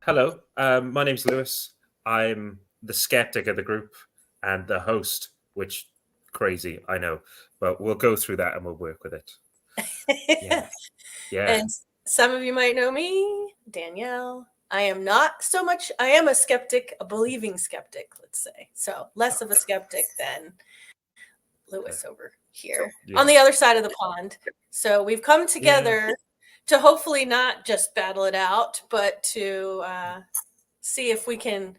Hello, my name's Lewis. I'm the skeptic of the group and the host, which crazy, I know, but we'll go through that and we'll work with it. Yeah, yeah. And some of you might know me, Danielle. I am not so much, I am a skeptic, a believing skeptic, let's say. So less of a skeptic than Lewis over here on the other side of the pond. So we've come together to hopefully not just battle it out, but to see if we can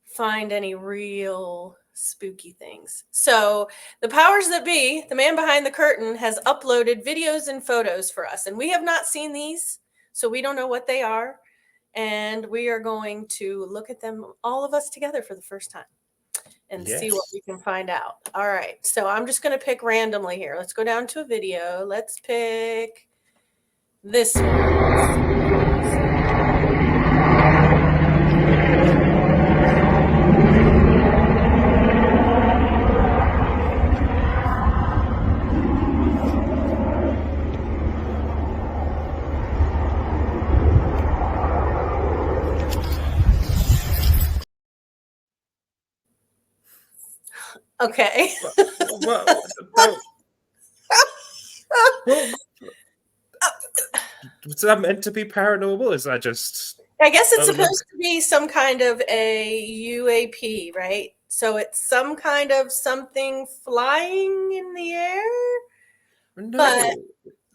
find any real spooky things. So the powers that be, the man behind the curtain, has uploaded videos and photos for us, and we have not seen these, so we don't know what they are, and we are going to look at them, all of us together, for the first time and see what we can find out. All right, so I'm just going to pick randomly here. Let's go down to a video. Let's pick this one. Okay. Was that meant to be paranormal? Is that just... I guess it's supposed to be some kind of a UAP, right? So it's some kind of something flying in the air. No.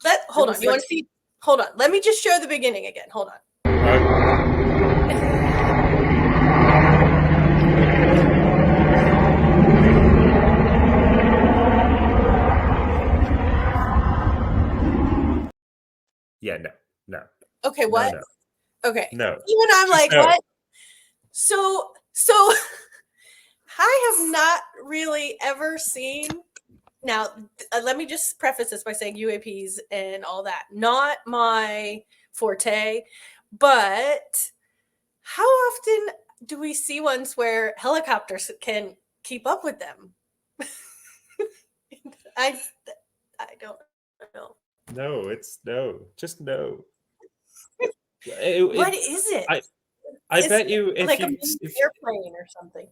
But hold on. You want to see? Hold on. Let me just show the beginning again. Hold on. Yeah, no. Okay, what? No. Okay. No. Even I'm like, no. What? So I have not really ever seen. Now, let me just preface this by saying UAPs and all that, not my forte, but how often do we see ones where helicopters can keep up with them? I don't know. No, it's no. Just no. What is it? I bet you if like you, an airplane or something.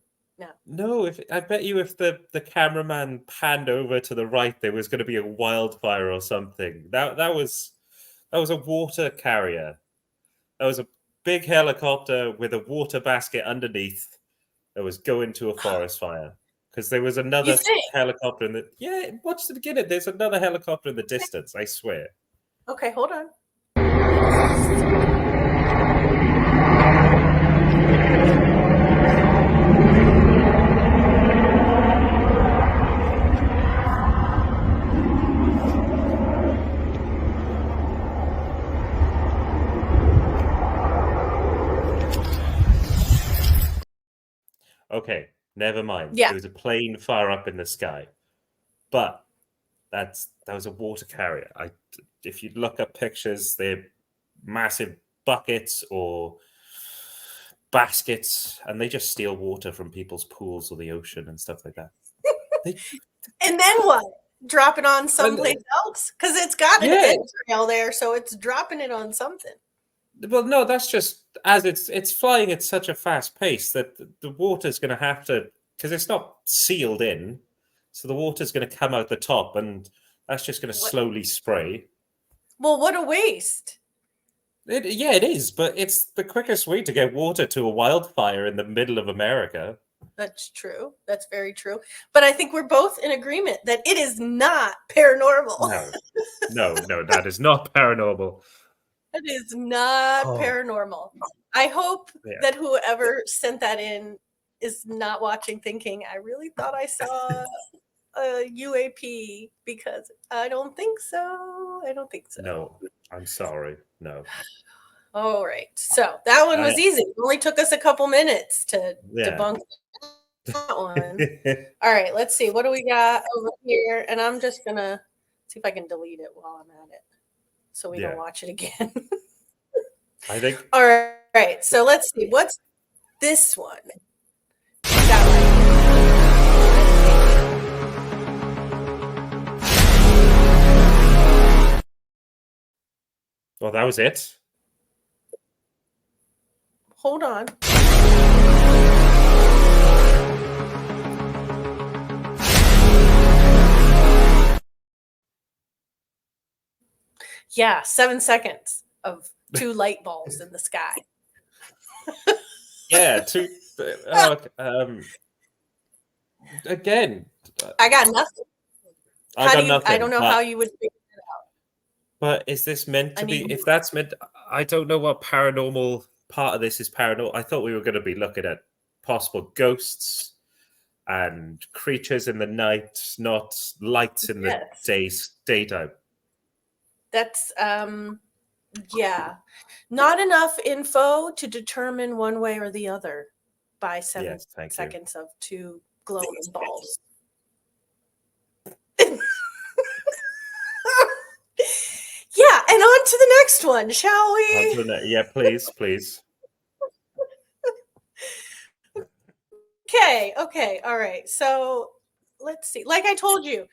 No, I bet you if the cameraman panned over to the right, there was going to be a wildfire or something. That was a water carrier. That was a big helicopter with a water basket underneath that was going to a forest fire. Because there was another helicopter in the... Yeah, watch the beginning. There's another helicopter in the distance, I swear. Okay, hold on. Okay, never mind. Yeah. There was a plane far up in the sky. But that was a water carrier. If you look at pictures, they're massive buckets or baskets, and they just steal water from people's pools or the ocean and stuff like that. And then what? Drop it on someplace else? Because it's got an entrail there, so it's dropping it on something. Well, no, that's just as it's flying at such a fast pace that the water's going to have to, because it's not sealed in, so the water's going to come out the top, and that's just going to slowly spray. Well, what a waste. It is, but it's the quickest way to get water to a wildfire in the middle of America. That's true. That's very true. But I think we're both in agreement that it is not paranormal. No, that is not paranormal. It is not paranormal. I hope that whoever sent that in is not watching thinking, I really thought I saw a UAP, because I don't think so. No, I'm sorry. No. All right. So that one was easy. It only took us a couple minutes to debunk that one. All right. Let's see. What do we got over here? And I'm just going to see if I can delete it while I'm at it, so we don't watch it again. I think. All right. So let's see. What's this one? Well, that was it. Hold on. Yeah, 7 seconds of 2 light balls in the sky. Yeah, again, I got nothing. I got nothing. I don't know how you would figure it out. But is this meant to I be? mean- If that's meant, I don't know what paranormal part of this is paranormal. I thought we were going to be looking at possible ghosts and creatures in the night, not lights in the daytime. That's yeah. Not enough info to determine one way or the other by 7 seconds of 2 glowing balls. Yeah, and on to the next one, shall we? Yeah, please. Okay, all right. So let's see. Like I told you,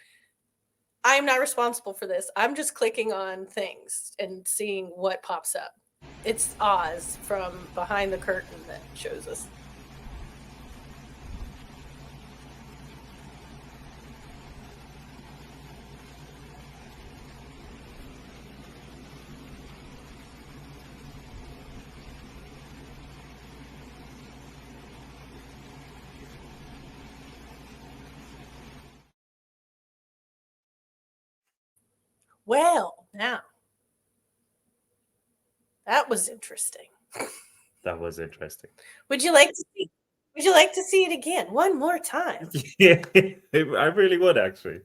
I'm not responsible for this. I'm just clicking on things and seeing what pops up. It's Oz from behind the curtain that shows us. Well, now that was interesting. That was interesting. Would you like to see? Would you like to see it again one more time? Yeah, I really would actually.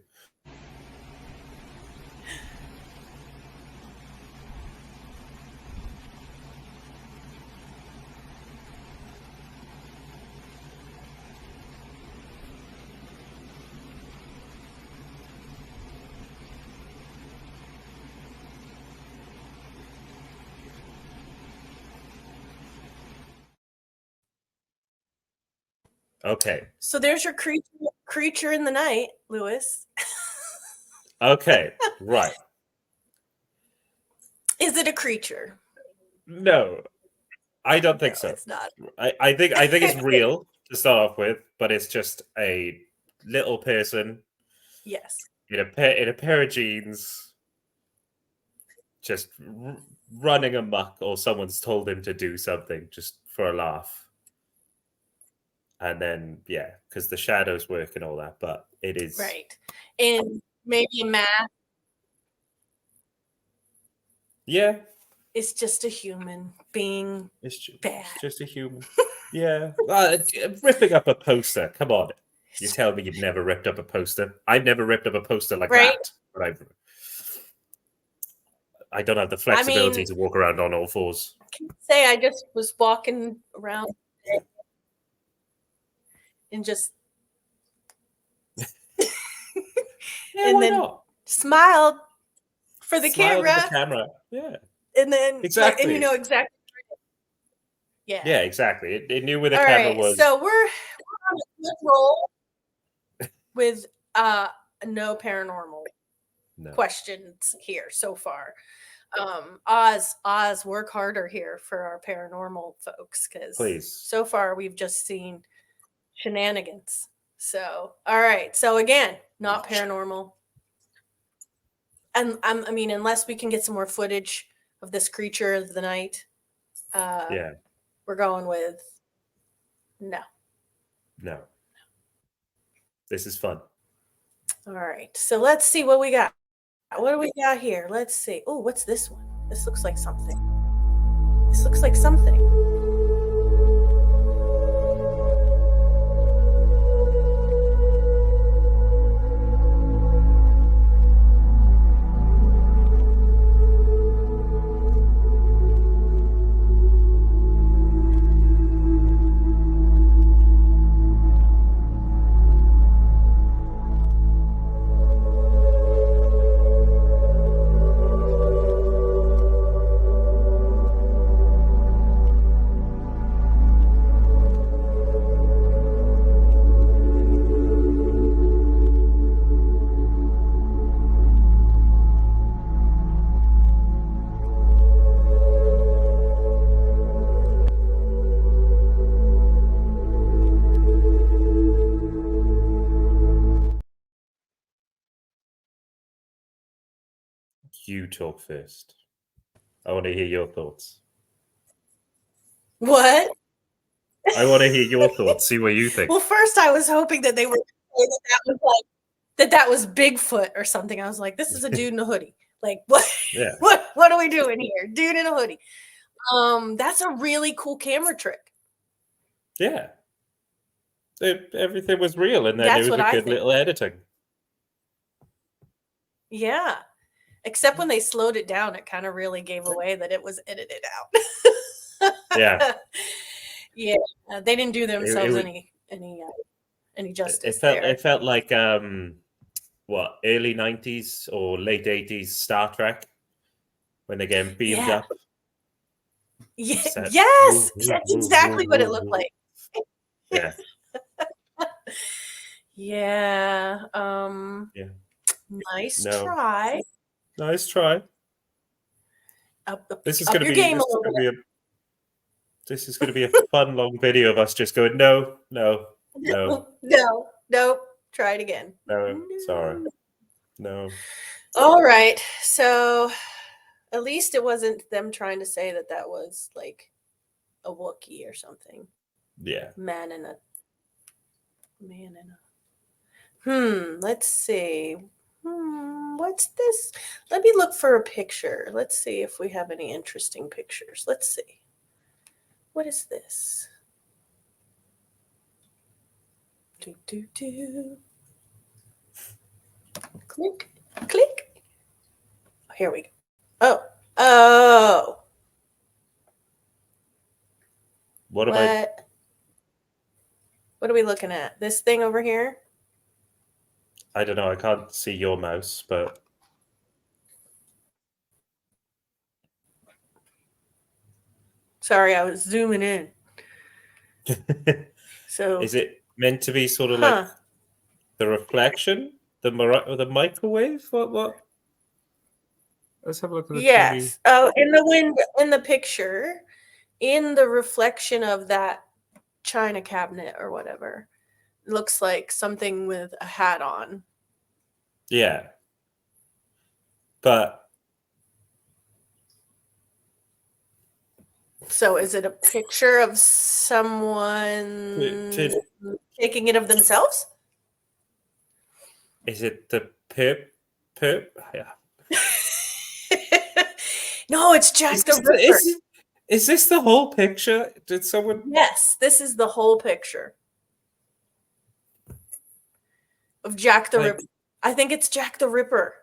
Okay. So there's your creature in the night, Lewis. Okay, right. Is it a creature? No, I don't think so. It's not. I think it's real to start off with, but it's just a little person. Yes. In a pair of jeans, just running amok, or someone's told him to do something just for a laugh. And then, yeah, because the shadows work and all that, but it is right. And maybe a mask. Yeah. It's just a human being bad. It's just a human. Yeah. Ripping up a poster. Come on. You tell me you've never ripped up a poster. I've never ripped up a poster like that. But I don't have the flexibility to walk around on all fours. I can say I just was walking around and just and then smiled for the camera. Yeah. And then exactly. And you know exactly. Yeah. Yeah, exactly. It knew where the camera was. So we're on a good roll with no paranormal questions here so far. Oz, work harder here for our paranormal folks, because so far we've just seen shenanigans. So, all right. So again, not paranormal. And I mean, unless we can get some more footage of this creature of the night, we're going with no. This is fun. All right. So let's see what we got. What do we got here? Let's see. Oh, what's this one? This looks like something. You talk first. I want to hear your thoughts. What? I want to hear your thoughts. See what you think. Well, first I was hoping that they were going to say that was like that was Bigfoot or something. I was like, this is a dude in a hoodie. Like, what? Yeah. What are we doing here? Dude in a hoodie. That's a really cool camera trick. Yeah. Everything was real, and then That's it was what a I good think. little editing. Yeah. Except when they slowed it down, it kind of really gave away that it was edited out. Yeah. Yeah. They didn't do themselves was, any justice it there. felt like what, early 90s or late 80s Star Trek when they get beamed Yeah. up. Yeah. Set. Yes. That's exactly what it looked like. Yeah. Yeah. Yeah. Nice No. try. Nice try. Up This is up going to your be game a little bit. This is going to be a fun long video of us just going no, no, no, No. Try it again. no. Sorry. No. All right. So at least it wasn't them trying to say that that was like a Wookiee or something. Yeah. Man in a. Let's see. What's this? Let me look for a picture. Let's see if we have any interesting pictures. Let's see. What is this? Do. Click, click. Here we go. Oh. What am I? What are we looking at? This thing over here? I don't know. I can't see your mouse, but Sorry, I was zooming in. So is it meant to be sort of like the reflection, the microwave? What? Let's have a look at the yes. 2D. Oh, in the window, in the picture, in the reflection of that china cabinet or whatever, it looks like something with a hat on. Yeah, but so is it a picture of someone taking it of themselves? Is it the pip? Yeah. No, it's Jack the Ripper. Is this the whole picture? Did someone? Yes, this is the whole picture of Jack the Ripper. I think it's Jack the Ripper.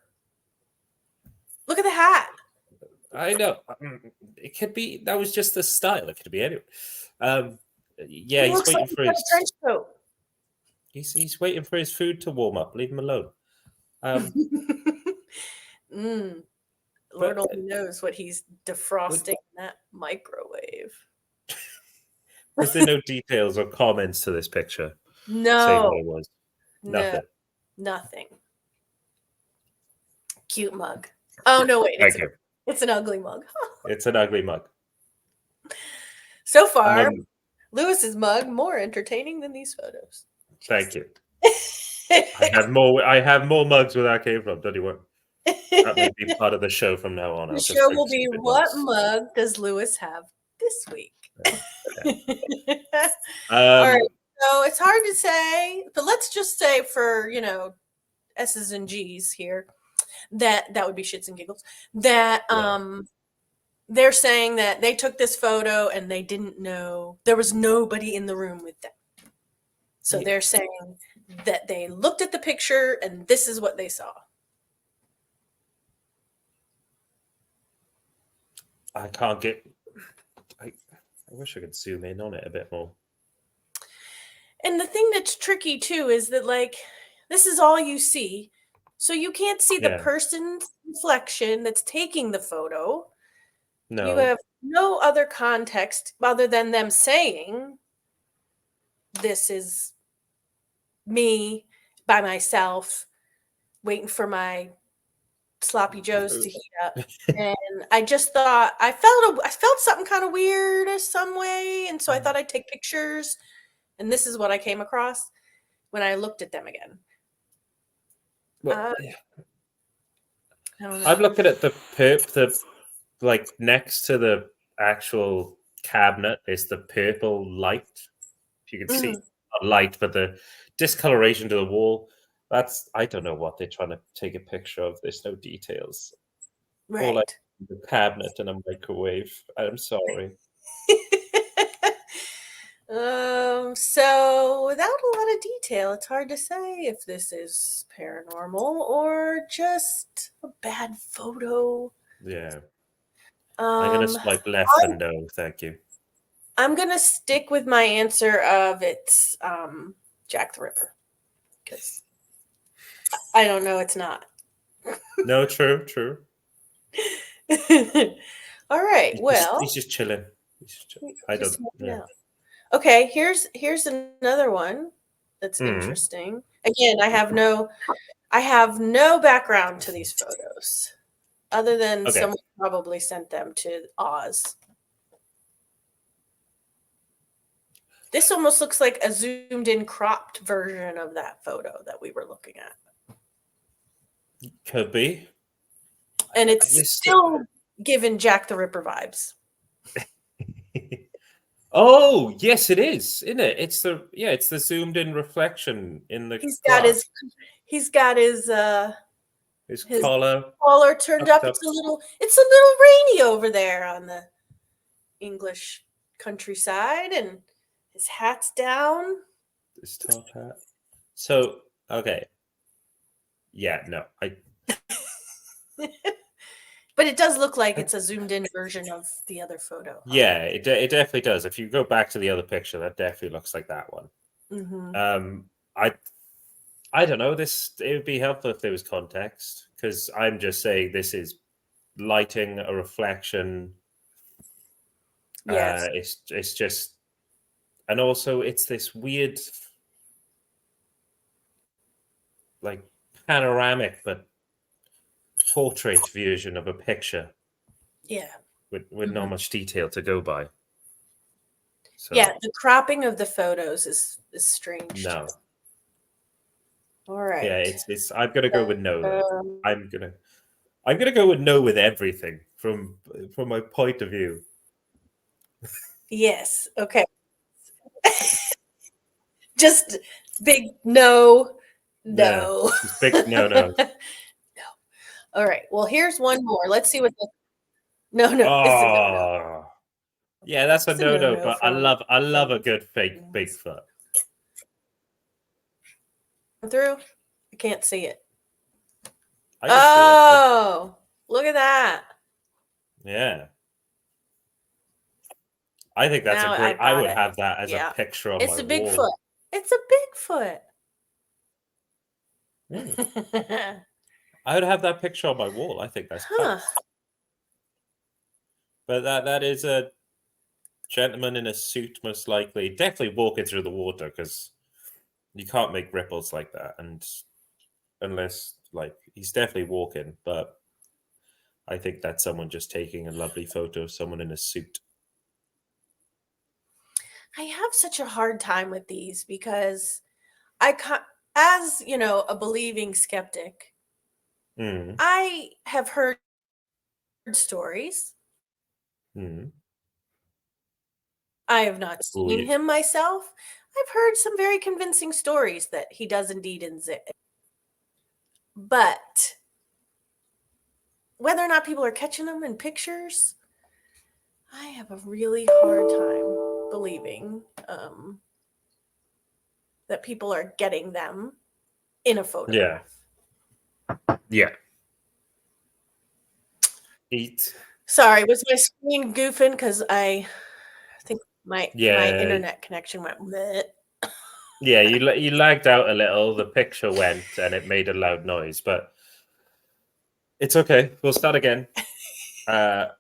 Look at the hat. I know. It could be. That was just the style. It could be anyway. Yeah, he's waiting for his trench coat. He's waiting for his food to warm up. Leave him alone. Lord only knows what he's defrosting in that microwave. Was there no details or comments to this picture? No. Say what it was. Nothing. Nothing. Cute mug. Oh no, wait. It's an ugly mug. It's an ugly mug. So far, Lewis's mug more entertaining than these photos. Thank you. I have more mugs where that came from. Don't you worry. That may be part of the show from now on. The show will be what mug does Lewis have this week? All right. So it's hard to say, but let's just say for S's and G's here, that would be shits and giggles. That they're saying that they took this photo and they didn't know there was nobody in the room with them. So they're saying that they looked at the picture and this is what they saw. I can't get. I wish I could zoom in on it a bit more. And the thing that's tricky too is that this is all you see. So you can't see the person's reflection that's taking the photo. No. You have no other context other than them saying, this is me by myself waiting for my sloppy joes to heat up. And I just thought I felt something kind of weird some way. And so I thought I'd take pictures. And this is what I came across when I looked at them again. I don't know. I'm looking at the like next to the actual cabinet is the purple light. If you can see, not light, but the discoloration to the wall. That's, I don't know what they're trying to take a picture of. There's no details. All like Right. the cabinet and a microwave. I'm sorry. So without a lot of detail, it's hard to say if this is paranormal or just a bad photo. Yeah. I'm gonna swipe left and no, thank you. I'm gonna stick with my answer of it's Jack the Ripper, because I don't know, it's not. No, true. All right. He's just chilling. I don't. Yeah. Okay, here's another one that's interesting. Again, I have no background to these photos, other than someone probably sent them to Oz. This almost looks like a zoomed in cropped version of that photo that we were looking at. Could be. And it's still giving Jack the Ripper vibes. Oh, yes, it is, isn't it? It's the zoomed in reflection in the He's got his collar turned up. It's a little rainy over there on the English countryside, and his hat's down. His top hat. So, okay. Yeah, no. But it does look like it's a zoomed in version of the other photo. Yeah, it definitely does. If you go back to the other picture, that definitely looks like that one. Mm-hmm. I don't know. It would be helpful if there was context, because I'm just saying this is lighting, a reflection. Yes. It's just, and also it's this weird, like, panoramic but portrait version of a picture. Yeah. With not much detail to go by. So, yeah, the cropping of the photos is strange. No. All right. Yeah, it's. I'm gonna go with no. Though. I'm gonna go with no with everything from my point of view. Yes. Okay. Just big no. Yeah, just big no. No. All right. Well, here's one more. Let's see what the no. Oh, It's a no. Yeah, that's a no. But I love a good fake Bigfoot. Through, I can't see it. I can see it, look at that. Yeah. I think that's a great. I would have that as a picture on my wall. It's a Bigfoot. It's a Bigfoot. I would have that picture on my wall. I think that's class. But that is a gentleman in a suit, most likely, definitely walking through the water, because you can't make ripples like that, and unless he's definitely walking. But I think that's someone just taking a lovely photo of someone in a suit. I have such a hard time with these because as a believing skeptic, I have heard stories. I have not seen him myself. I've heard some very convincing stories that he does indeed exist. But whether or not people are catching them in pictures, I have a really hard time believing that people are getting them in a photograph. Yeah. Sorry, was my screen goofing? Because I think my internet connection went bleh. Yeah, you lagged out a little. The picture went and it made a loud noise, but it's okay. We'll start again. So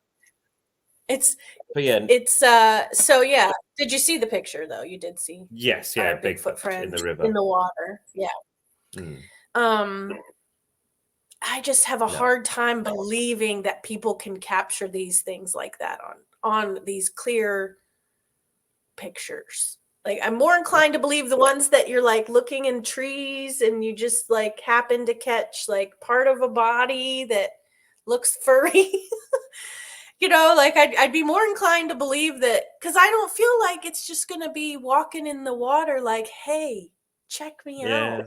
yeah. Did you see the picture though? You did see. Yes, yeah, Bigfoot friend in the river, in the water. Yeah. I just have a hard time believing that people can capture these things like that on these clear pictures. Like, I'm more inclined to believe the ones that you're like looking in trees and you just like happen to catch like part of a body that looks furry. Like I'd be more inclined to believe that, because I don't feel like it's just going to be walking in the water like, hey, check me out.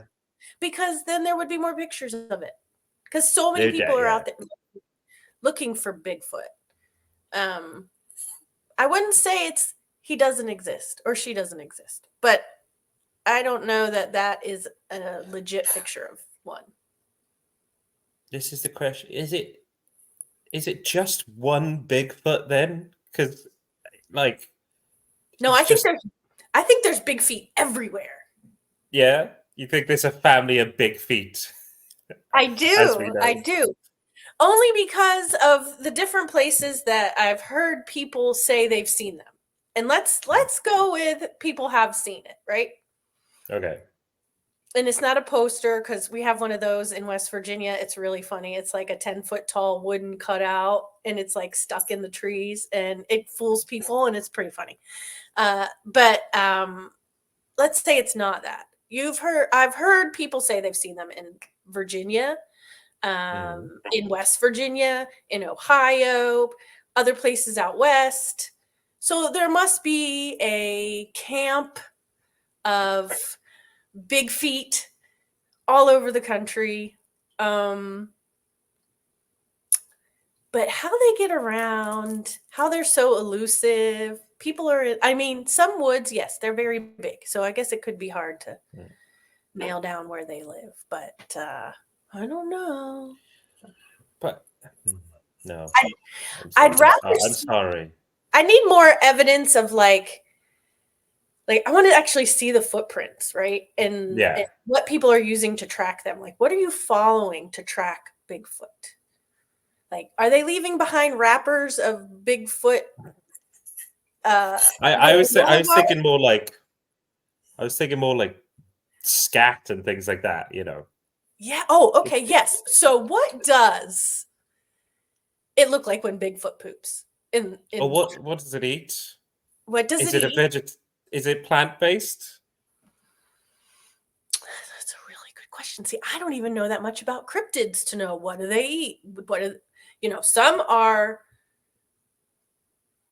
Because then there would be more pictures of it. Because so many people are out there looking for Bigfoot. I wouldn't say he doesn't exist or she doesn't exist, but I don't know that is a legit picture of one. This is the question. Is it just one Bigfoot then? Because, like, no, I think there's big feet everywhere. Yeah, you think there's a family of big feet? I do. Only because of the different places that I've heard people say they've seen them. And let's go with people have seen it, right? Okay. And it's not a poster, because we have one of those in West Virginia. It's really funny. It's like a 10-foot tall wooden cutout, and it's like stuck in the trees, and it fools people, and it's pretty funny. But let's say it's not that. I've heard people say they've seen them in Virginia, in West Virginia, in Ohio, other places out west. So there must be a camp of big feet all over the country. But how they get around, how they're so elusive. People are, some woods, yes, they're very big. So I guess it could be hard to nail down where they live. But I don't know. But no. I'd rather. I'm sorry. I need more evidence of like I want to actually see the footprints, right? And what people are using to track them. Like, what are you following to track Bigfoot? Like, are they leaving behind wrappers of Bigfoot? I was thinking more like scat and things like that, Yeah. Oh, okay. Yes. So what does it look like when Bigfoot poops? What does it eat? What does it eat? Is it plant-based? That's a really good question. See, I don't even know that much about cryptids to know what do they eat. Some are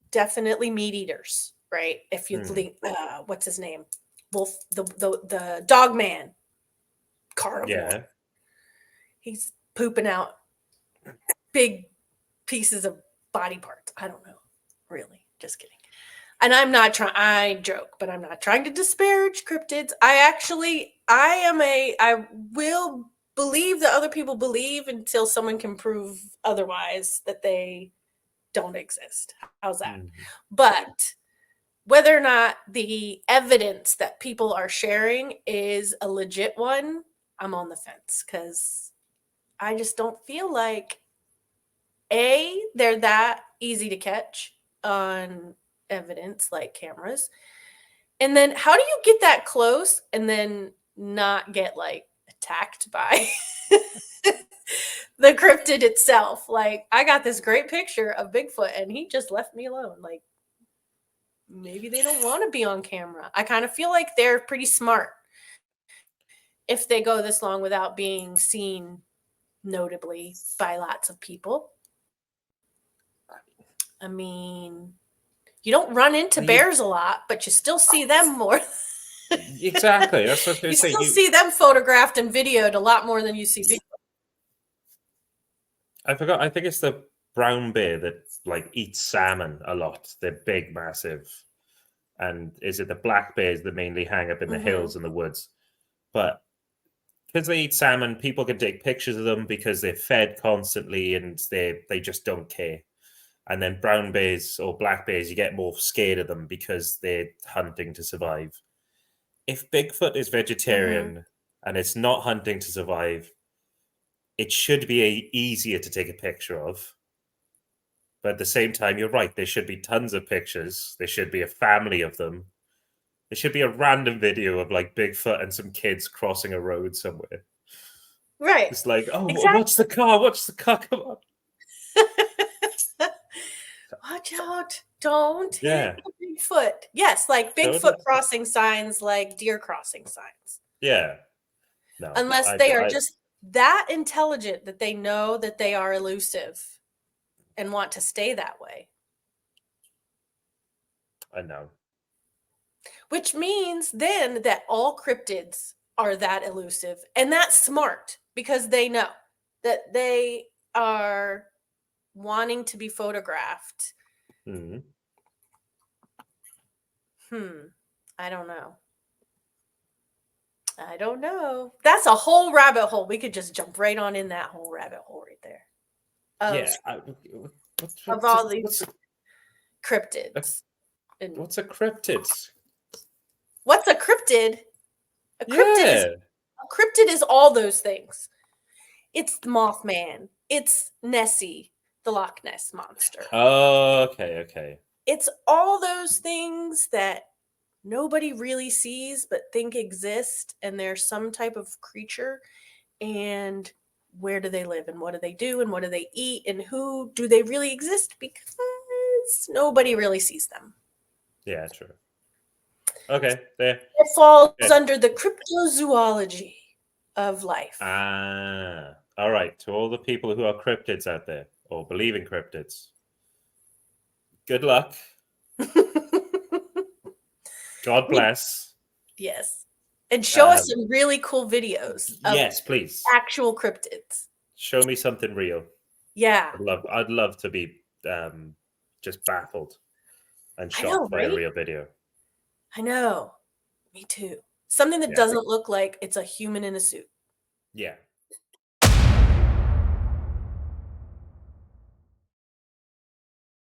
definitely meat eaters, right? If you think, what's his name? Wolf, the dog man, carnivore. Yeah. He's pooping out big pieces of body parts. I don't know. Really. Just kidding. And I joke, but I'm not trying to disparage cryptids. I will believe that other people believe until someone can prove otherwise that they don't exist. How's that? But whether or not the evidence that people are sharing is a legit one, I'm on the fence, because I just don't feel like they're that easy to catch on evidence like cameras. And then how do you get that close and then not get like attacked by the cryptid itself? Like, I got this great picture of Bigfoot and he just left me alone. Like, maybe they don't want to be on camera. I kind of feel like they're pretty smart if they go this long without being seen notably by lots of people. I mean, you don't run into bears a lot, but you still see them more. Exactly. That's what I was saying. You still see them photographed and videoed a lot more than you see Bigfoot. I forgot. I think it's the brown bear that eats salmon a lot. They're big, massive. And is it the black bears that mainly hang up in the hills and the woods? But because they eat salmon, people can take pictures of them because they're fed constantly and they just don't care. And then brown bears or black bears, you get more scared of them because they're hunting to survive. If Bigfoot is vegetarian and it's not hunting to survive, it should be easier to take a picture of. But at the same time, you're right. There should be tons of pictures. There should be a family of them. There should be a random video of Bigfoot and some kids crossing a road somewhere. Right. It's like, exactly. What's the car? What's the car? Come on. Watch out. Don't hit Bigfoot. Yes, like Bigfoot crossing signs, like deer crossing signs. Yeah. No, unless they are just that intelligent that they know that they are elusive and want to stay that way. I know. Which means then that all cryptids are that elusive, and that's smart because they know that they are wanting to be photographed. Hmm. I don't know. I don't know. That's a whole rabbit hole. We could just jump right on in that whole rabbit hole right there. Yeah. Of all these cryptids. What's a cryptid? What's a cryptid? A Yeah. cryptid is all those things. It's the Mothman. It's Nessie, the Loch Ness monster. Oh, okay. It's all those things that nobody really sees but think exist, and they're some type of creature. And where do they live, and what do they do, and what do they eat, and who do they really exist? Because nobody really sees them. Yeah, true. Okay, there. It falls under the cryptozoology of life. Ah, all right. To all the people who are cryptids out there or believe in cryptids, good luck. God bless. Yes. And show us some really cool videos of yes, please. actual cryptids. Show me something real. Yeah. I'd love to be just baffled and shocked by a real video. I know. Me too. Something that doesn't look like it's a human in a suit. Yeah.